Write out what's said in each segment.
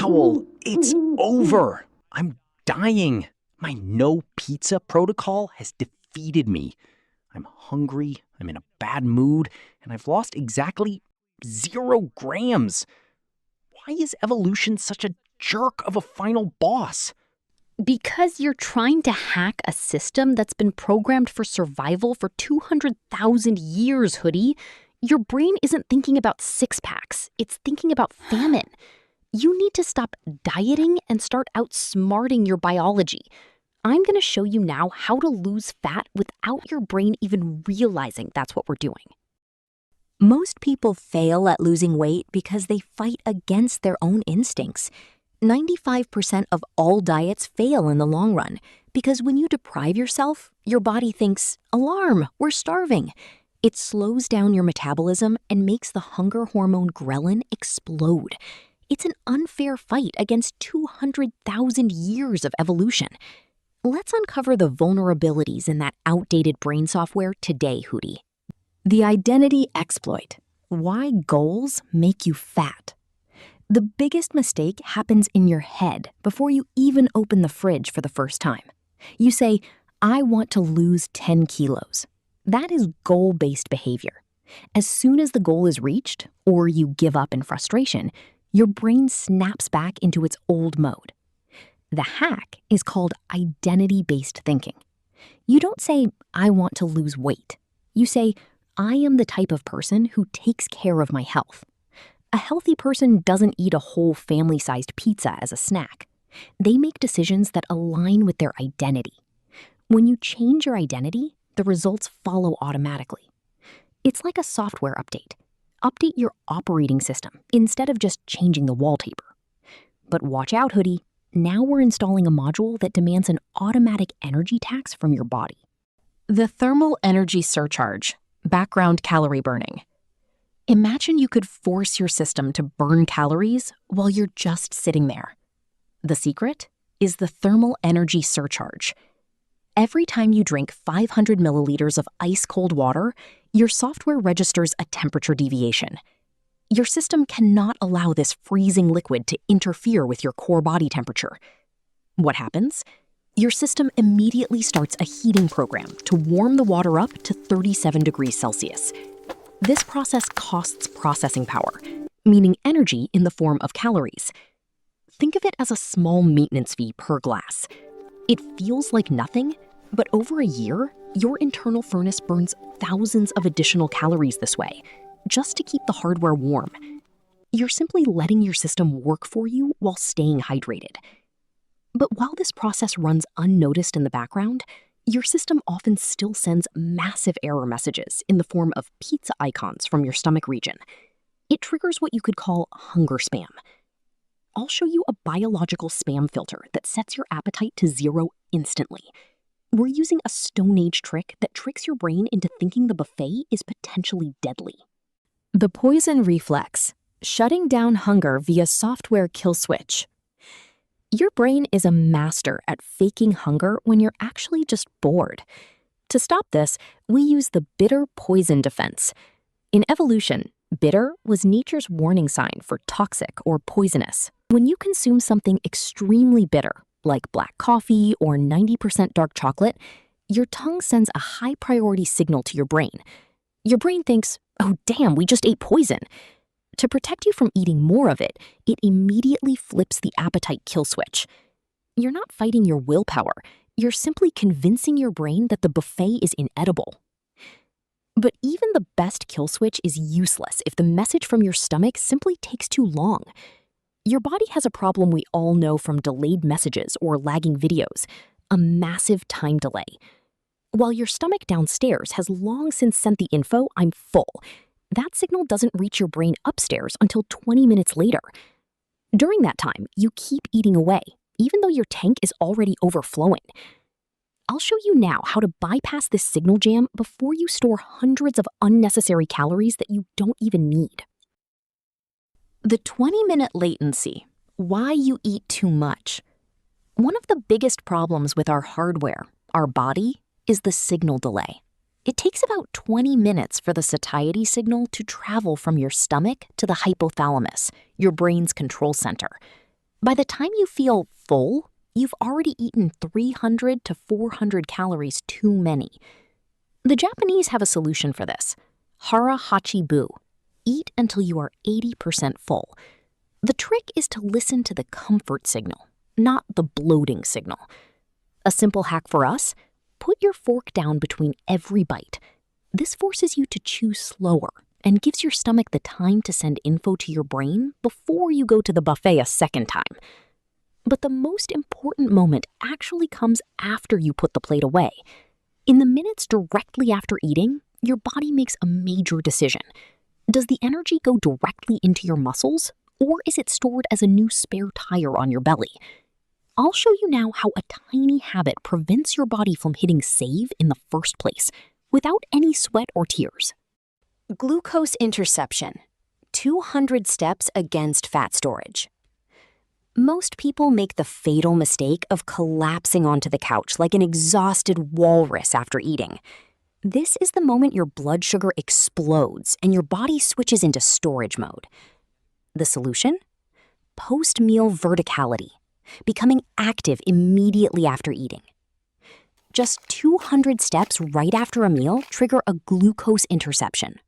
Powell, it's over. I'm dying. My no pizza protocol has defeated me. I'm hungry, I'm in a bad mood, and I've lost exactly 0 grams. Why is evolution such a jerk of a final boss? Because you're trying to hack a system that's been programmed for survival for 200,000 years, Hoody. Your brain isn't thinking about six-packs, it's thinking about famine. You need to stop dieting and start outsmarting your biology. I'm going to show you now how to lose fat without your brain even realizing that's what we're doing. Most people fail at losing weight because they fight against their own instincts. 95% of all diets fail in the long run because when you deprive yourself, your body thinks, alarm, we're starving. It slows down your metabolism and makes the hunger hormone growling explode. It's an unfair fight against 200,000 years of evolution. Let's uncover the vulnerabilities in that outdated brain software today, Hoody. The identity exploit. Why goals make you fat. The biggest mistake happens in your head before you even open the fridge for the first time. You say, I want to lose 10 kilos. That is goal-based behavior. As soon as the goal is reached, or you give up in frustration, your brain snaps back into its old mode. The hack is called identity-based thinking. You don't say, I want to lose weight. You say, I am the type of person who takes care of my health. A healthy person doesn't eat a whole family-sized pizza as a snack. They make decisions that align with their identity. When you change your identity, the results follow automatically. It's like a software update. Update your operating system instead of just changing the wallpaper. But watch out, Hoody. Now we're installing a module that demands an automatic energy tax from your body. The thermal energy surcharge, background calorie burning. Imagine you could force your system to burn calories while you're just sitting there. The secret is the thermal energy surcharge. Every time you drink 500 milliliters of ice-cold water, your software registers a temperature deviation. Your system cannot allow this freezing liquid to interfere with your core body temperature. What happens? Your system immediately starts a heating program to warm the water up to 37 degrees Celsius. This process costs processing power, meaning energy in the form of calories. Think of it as a small maintenance fee per glass. It feels like nothing, but over a year, your internal furnace burns thousands of additional calories this way, just to keep the hardware warm. You're simply letting your system work for you while staying hydrated. But while this process runs unnoticed in the background, your system often still sends massive error messages in the form of pizza icons from your stomach region. It triggers what you could call hunger spam. I'll show you a biological spam filter that sets your appetite to 0 instantly. We're using a Stone Age trick that tricks your brain into thinking the buffet is potentially deadly. The poison reflex, shutting down hunger via software kill switch. Your brain is a master at faking hunger when you're actually just bored. To stop this, we use the bitter poison defense. In evolution, bitter was nature's warning sign for toxic or poisonous. When you consume something extremely bitter, like black coffee or 90% dark chocolate, your tongue sends a high-priority signal to your brain. Your brain thinks, oh damn, we just ate poison. To protect you from eating more of it, it immediately flips the appetite kill switch. You're not fighting your willpower. You're simply convincing your brain that the buffet is inedible. But even the best kill switch is useless if the message from your stomach simply takes too long. Your body has a problem we all know from delayed messages or lagging videos, a massive time delay. While your stomach downstairs has long since sent the info, I'm full, that signal doesn't reach your brain upstairs until 20 minutes later. During that time, you keep eating away, even though your tank is already overflowing. I'll show you now how to bypass this signal jam before you store hundreds of unnecessary calories that you don't even need. The 20-minute latency, why you eat too much. One of the biggest problems with our hardware, our body, is the signal delay. It takes about 20 minutes for the satiety signal to travel from your stomach to the hypothalamus, your brain's control center. By the time you feel full, you've already eaten 300 to 400 calories too many. The Japanese have a solution for this. Hara Hachi Bu. Eat until you are 80% full. The trick is to listen to the comfort signal, not the bloating signal. A simple hack for us: put your fork down between every bite. This forces you to chew slower and gives your stomach the time to send info to your brain before you go to the buffet a second time. But the most important moment actually comes after you put the plate away. In the minutes directly after eating, your body makes a major decision. Does the energy go directly into your muscles, or is it stored as a new spare tire on your belly? I'll show you now how a tiny habit prevents your body from hitting save in the first place, without any sweat or tears. Glucose interception. 200 steps against fat storage. Most people make the fatal mistake of collapsing onto the couch like an exhausted walrus after eating. This is the moment your blood sugar explodes and your body switches into storage mode. The solution? Post-meal verticality, becoming active immediately after eating. Just 200 steps right after a meal trigger a glucose interception.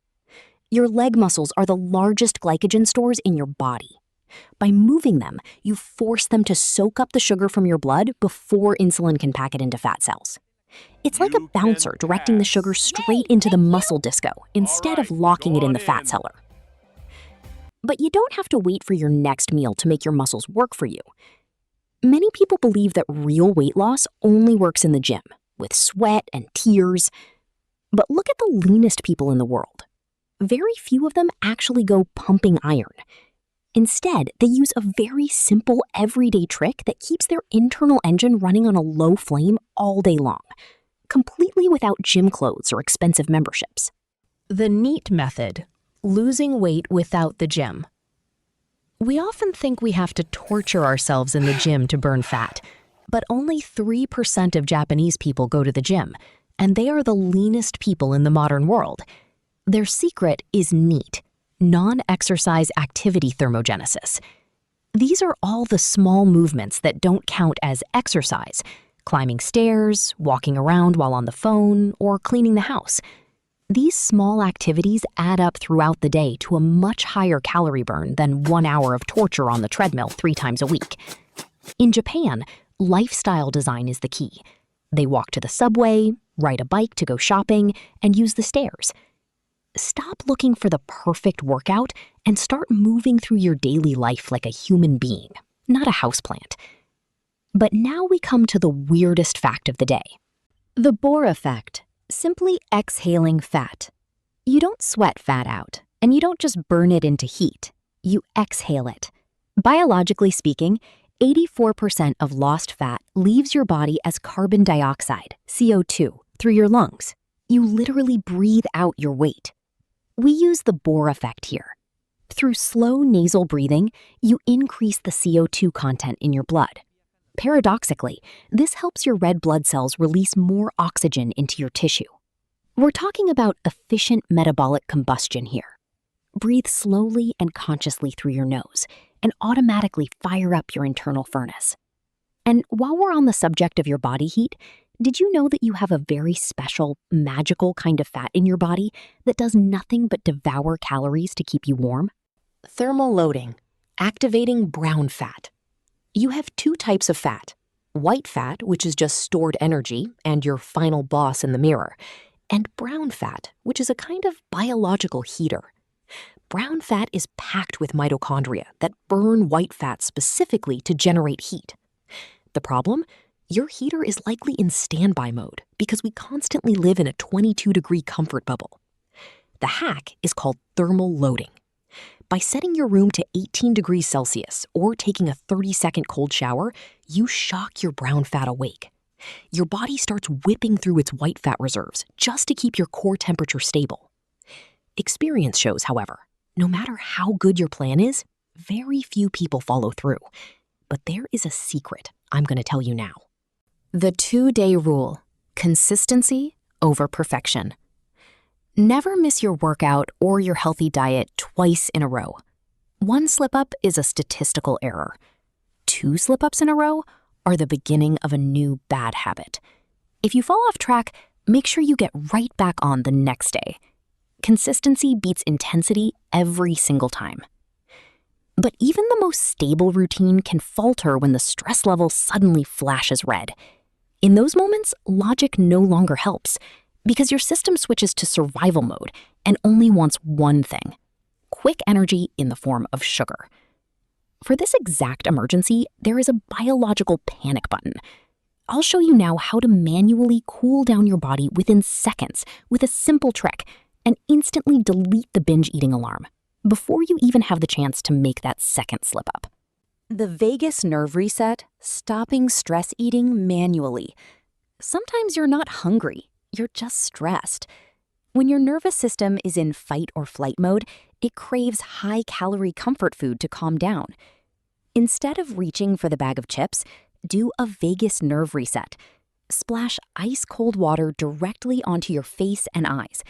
Your leg muscles are the largest glycogen stores in your body. By moving them, you force them to soak up the sugar from your blood before insulin can pack it into fat cells. It's like a bouncer directing the sugar straight into the muscle disco instead of locking it in the fat cellar. But you don't have to wait for your next meal to make your muscles work for you. Many people believe that real weight loss only works in the gym, with sweat and tears. But look at the leanest people in the world. Very few of them actually go pumping iron. Instead, they use a very simple everyday trick that keeps their internal engine running on a low flame all day long, completely without gym clothes or expensive memberships. The NEAT method: losing weight without the gym. We often think we have to torture ourselves in the gym to burn fat, but only 3% of Japanese people go to the gym, and they are the leanest people in the modern world. Their secret is NEAT, non-exercise activity thermogenesis. These are all the small movements that don't count as exercise: climbing stairs, walking around while on the phone, or cleaning the house. These small activities add up throughout the day to a much higher calorie burn than 1 hour of torture on the treadmill 3 times a week. In Japan, lifestyle design is the key. They walk to the subway, ride a bike to go shopping, and use the stairs. Stop looking for the perfect workout and start moving through your daily life like a human being, not a houseplant. But now we come to the weirdest fact of the day. The Bohr effect. Simply exhaling fat. You don't sweat fat out, and you don't just burn it into heat. You exhale it. Biologically speaking, 84% of lost fat leaves your body as carbon dioxide, CO2, through your lungs. You literally breathe out your weight. We use the Bohr effect here. Through slow nasal breathing, you increase the CO2 content in your blood. Paradoxically, this helps your red blood cells release more oxygen into your tissue. We're talking about efficient metabolic combustion here. Breathe slowly and consciously through your nose and automatically fire up your internal furnace. And while we're on the subject of your body heat, did you know that you have a very special, magical kind of fat in your body that does nothing but devour calories to keep you warm? Thermal loading, activating brown fat. You have 2 types of fat: white fat, which is just stored energy and your final boss in the mirror, and brown fat, which is a kind of biological heater. Brown fat is packed with mitochondria that burn white fat specifically to generate heat. The problem? Your heater is likely in standby mode because we constantly live in a 22-degree comfort bubble. The hack is called thermal loading. By setting your room to 18 degrees Celsius or taking a 30-second cold shower, you shock your brown fat awake. Your body starts whipping through its white fat reserves just to keep your core temperature stable. Experience shows, however, no matter how good your plan is, very few people follow through. But there is a secret I'm going to tell you now. The 2-day rule: consistency over perfection. Never miss your workout or your healthy diet twice in a row. One slip-up is a statistical error. 2 slip-ups in a row are the beginning of a new bad habit. If you fall off track, make sure you get right back on the next day. Consistency beats intensity every single time. But even the most stable routine can falter when the stress level suddenly flashes red. In those moments, logic no longer helps because your system switches to survival mode and only wants one thing: quick energy in the form of sugar. For this exact emergency, there is a biological panic button. I'll show you now how to manually cool down your body within seconds with a simple trick and instantly delete the binge eating alarm before you even have the chance to make that second slip up. The vagus nerve reset, stopping stress eating manually. Sometimes you're not hungry, you're just stressed. When your nervous system is in fight or flight mode, it craves high-calorie comfort food to calm down. Instead of reaching for the bag of chips, do a vagus nerve reset. Splash ice-cold water directly onto your face and eyes.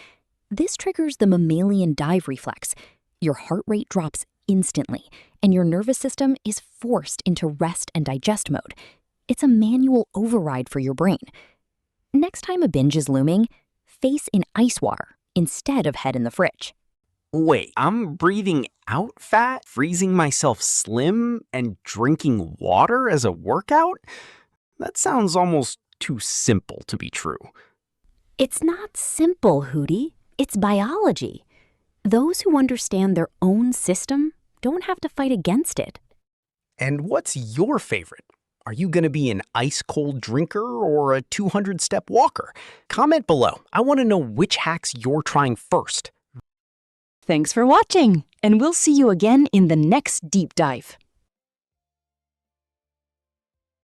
This triggers the mammalian dive reflex. Your heart rate drops instantly, and your nervous system is forced into rest and digest mode. It's a manual override for your brain. Next time a binge is looming, face in ice water instead of head in the fridge. Wait, I'm breathing out fat, freezing myself slim, and drinking water as a workout? That sounds almost too simple to be true. It's not simple, Hoody. It's biology. Those who understand their own system don't have to fight against it. And what's your favorite? Are you going to be an ice-cold drinker or a 200-step walker? Comment below. I want to know which hacks you're trying first. Thanks for watching, and we'll see you again in the next deep dive.